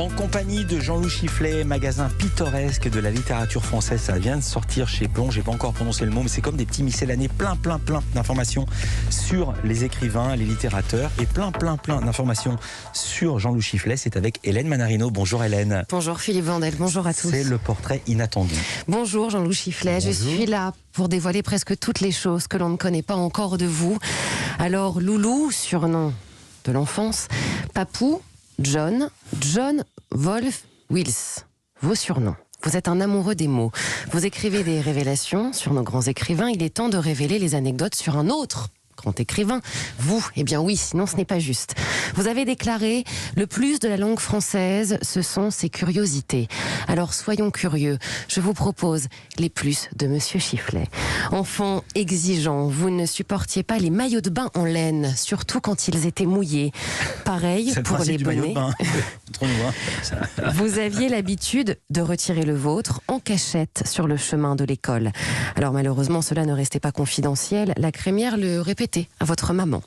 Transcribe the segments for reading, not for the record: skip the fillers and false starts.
En compagnie de Jean-Loup Chifflet, magasin pittoresque de la littérature française. Ça vient de sortir chez Plon. J'ai pas encore prononcé le mot, mais c'est comme des petits miscellanés, plein d'informations sur les écrivains, les littérateurs et plein d'informations sur Jean-Loup Chifflet. C'est avec Hélène Manarino. Bonjour Hélène. Bonjour Philippe Vandel, bonjour à tous. C'est le portrait inattendu. Bonjour Jean-Loup Chifflet, Bonjour. Je suis là pour dévoiler presque toutes les choses que l'on ne connaît pas encore de vous. Alors Loulou, surnom de l'enfance, Papou, John, Wolf, Wills, vos surnoms. Vous êtes un amoureux des mots. Vous écrivez des révélations sur nos grands écrivains. Il est temps de révéler les anecdotes sur un autre grand écrivain. Vous, eh bien oui, sinon ce n'est pas juste. Vous avez déclaré « Le plus de la langue française, ce sont ses curiosités ». Alors soyons curieux. Je vous propose les plus de Monsieur Chifflet. Enfant exigeant, vous ne supportiez pas les maillots de bain en laine, surtout quand ils étaient mouillés. Pareil pour les bonnets. Trop nouveau. Vous aviez l'habitude de retirer le vôtre en cachette sur le chemin de l'école. Alors malheureusement, cela ne restait pas confidentiel. La crémière le répétait à votre maman.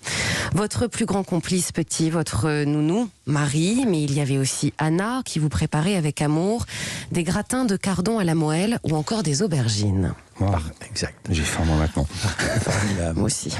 Votre plus grand complice petit, votre nounou, Marie, mais il y avait aussi Anna qui vous préparait avec amour des gratins de cardon à la moelle ou encore des aubergines. Wow, exact. J'ai faim moi maintenant. Moi aussi.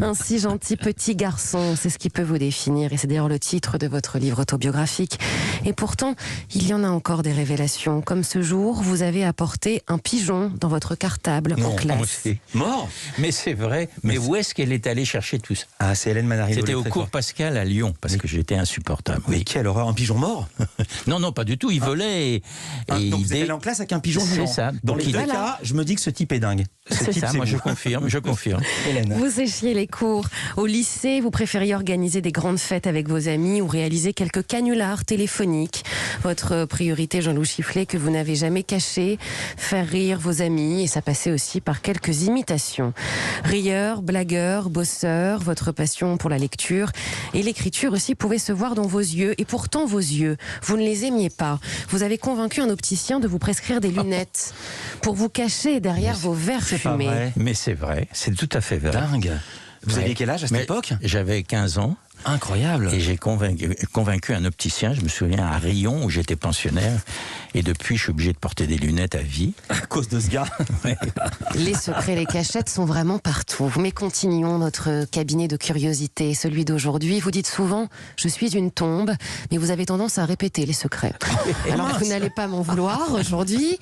Un si gentil petit garçon, c'est ce qui peut vous définir. Et c'est d'ailleurs le titre de votre livre autobiographique. Et pourtant, il y en a encore des révélations. Comme ce jour, vous avez apporté un pigeon dans votre cartable en classe. Mort. Mais c'est vrai. Mais où est-ce qu'elle est allée chercher tout ça? Ah, c'est Hélène Manarino. C'était au cours Pascal à Lyon, parce que j'étais insupportable. Oui, quelle horreur, un pigeon mort? Non, pas du tout. Il volait et donc vous êtes allé en classe avec un pigeon vivant. C'est ça. Dans les deux cas, je me dis que ce type est dingue. C'est ça, moi je confirme. Hélène. Vous séchiez les cours. Au lycée, vous préfériez organiser des grandes fêtes avec vos amis ou réaliser quelques canulars téléphoniques. Votre priorité, Jean-Loup Chifflet, que vous n'avez jamais caché, faire rire vos amis, et ça passait aussi par quelques imitations. Rieur, blagueur, bosseur, votre passion pour la lecture et l'écriture aussi pouvait se voir dans vos yeux. Et pourtant, vos yeux, vous ne les aimiez pas. Vous avez convaincu un opticien de vous prescrire des lunettes pour vous cacher derrière vos verres fumés. Mais c'est vrai, c'est tout à fait vrai. Dingue. Vous aviez quel âge à cette époque? J'avais 15 ans. Incroyable. Et j'ai convaincu un opticien, je me souviens, à Rion, où j'étais pensionnaire. Et depuis, je suis obligé de porter des lunettes à vie. À cause de ce gars. Ouais. Les secrets, les cachettes sont vraiment partout. Mais continuons notre cabinet de curiosité, celui d'aujourd'hui. Vous dites souvent, je suis une tombe, mais vous avez tendance à répéter les secrets. Alors vous n'allez pas m'en vouloir aujourd'hui.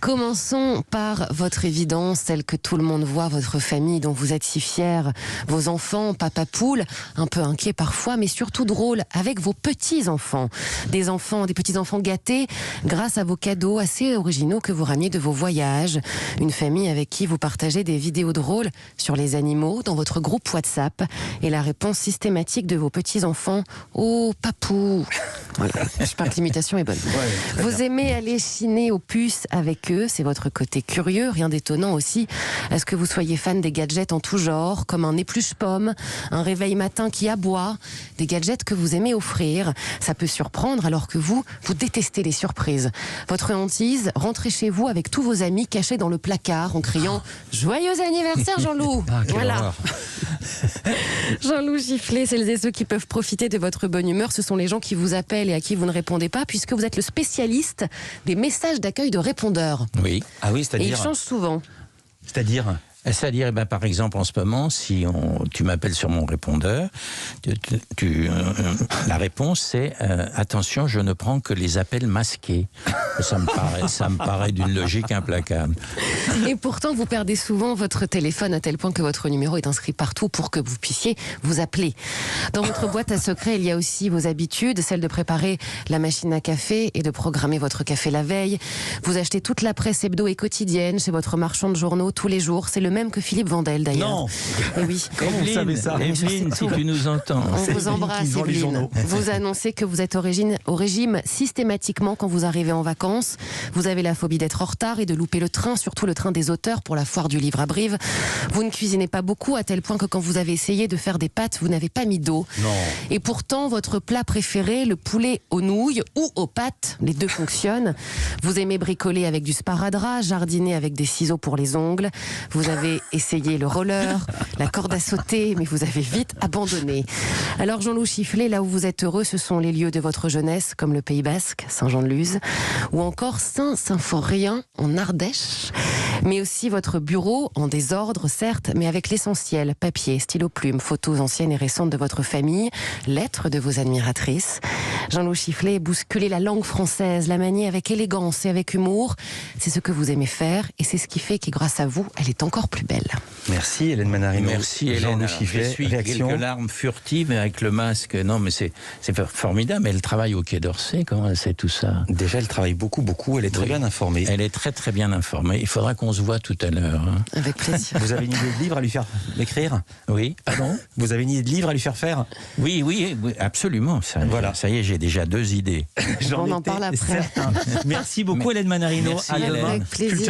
Commençons par votre évidence, celle que tout le monde voit, votre famille dont vous êtes si fiers, vos enfants, papa poule, un peu inquiet parfois, mais surtout drôle, avec vos petits-enfants. Des petits-enfants gâtés grâce à vos cadeaux assez originaux que vous ramenez de vos voyages. Une famille avec qui vous partagez des vidéos drôles sur les animaux dans votre groupe WhatsApp. Et la réponse systématique de vos petits-enfants, « Oh, papou !» Voilà, j'espère que l'imitation est bonne. Ouais, vous aimez aller chiner aux puces avec eux, c'est votre côté curieux, rien d'étonnant aussi. Est-ce que vous soyez fan des gadgets en tout genre, comme un épluche-pomme, un réveil matin qui aboie, des gadgets que vous aimez offrir? Ça peut surprendre alors que vous détestez les surprises. Votre hantise, rentrez chez vous avec tous vos amis cachés dans le placard en criant « Joyeux anniversaire Jean-Loup !» Voilà. Jean-Loup Chifflet, celles et ceux qui peuvent profiter de votre bonne humeur, ce sont les gens qui vous appellent et à qui vous ne répondez pas, puisque vous êtes le spécialiste des messages d'accueil de répondeurs. Oui. Ah oui, Et c'est-à-dire. ils changent souvent. C'est-à-dire. C'est-à-dire, par exemple, en ce moment, si tu m'appelles sur mon répondeur, la réponse c'est attention, je ne prends que les appels masqués. Ça me paraît d'une logique implacable. Et pourtant, vous perdez souvent votre téléphone à tel point que votre numéro est inscrit partout pour que vous puissiez vous appeler. Dans votre boîte à secrets, il y a aussi vos habitudes, celle de préparer la machine à café et de programmer votre café la veille. Vous achetez toute la presse hebdo et quotidienne chez votre marchand de journaux tous les jours. C'est le même que Philippe Vandel d'ailleurs. Non. Et oui. Comment vous savez ça? Evelyne, si tu nous entends. On C'est vous Evelyne embrasse, qui vend les Evelyne. journaux. Vous annoncez que vous êtes au régime systématiquement quand vous arrivez en vacances. Vous avez la phobie d'être en retard et de louper le train, surtout le train des auteurs pour la foire du livre à Brive. Vous ne cuisinez pas beaucoup à tel point que quand vous avez essayé de faire des pâtes, vous n'avez pas mis d'eau. Non. Et pourtant, votre plat préféré, le poulet aux nouilles ou aux pâtes, les deux fonctionnent. Vous aimez bricoler avec du sparadrap, jardiner avec des ciseaux pour les ongles. Vous avez avez essayé le roller, la corde à sauter, mais vous avez vite abandonné. Alors Jean-Loup Chifflet, là où vous êtes heureux, ce sont les lieux de votre jeunesse, comme le Pays Basque, Saint-Jean-de-Luz, ou encore Saint-Symphorien en Ardèche, mais aussi votre bureau, en désordre certes, mais avec l'essentiel, papier, stylo plume, photos anciennes et récentes de votre famille, lettres de vos admiratrices. Jean-Loup Chifflet, bousculer la langue française, la manier avec élégance et avec humour, c'est ce que vous aimez faire et c'est ce qui fait que grâce à vous, elle est encore plus belle. Merci Hélène Manarino. Merci Hélène. Jean-Loup Chifflet, J'essuie réaction. quelques larmes furtives avec le masque. Non, mais c'est formidable. Elle travaille au Quai d'Orsay. Comment elle sait tout ça? Déjà, elle travaille beaucoup. Elle est très bien informée. Elle est très très bien informée. Il faudra qu'on se voit tout à l'heure. Hein. Avec plaisir. Vous avez une idée de livre à lui faire écrire? Oui. Pardon? Vous avez une idée de livre à lui faire faire? Oui, absolument. Voilà. Ça y est, j'ai déjà 2 idées. On en parle après. Certain. Merci beaucoup Hélène Manarino. Merci, à demain. Hélène. Avec plaisir. Culture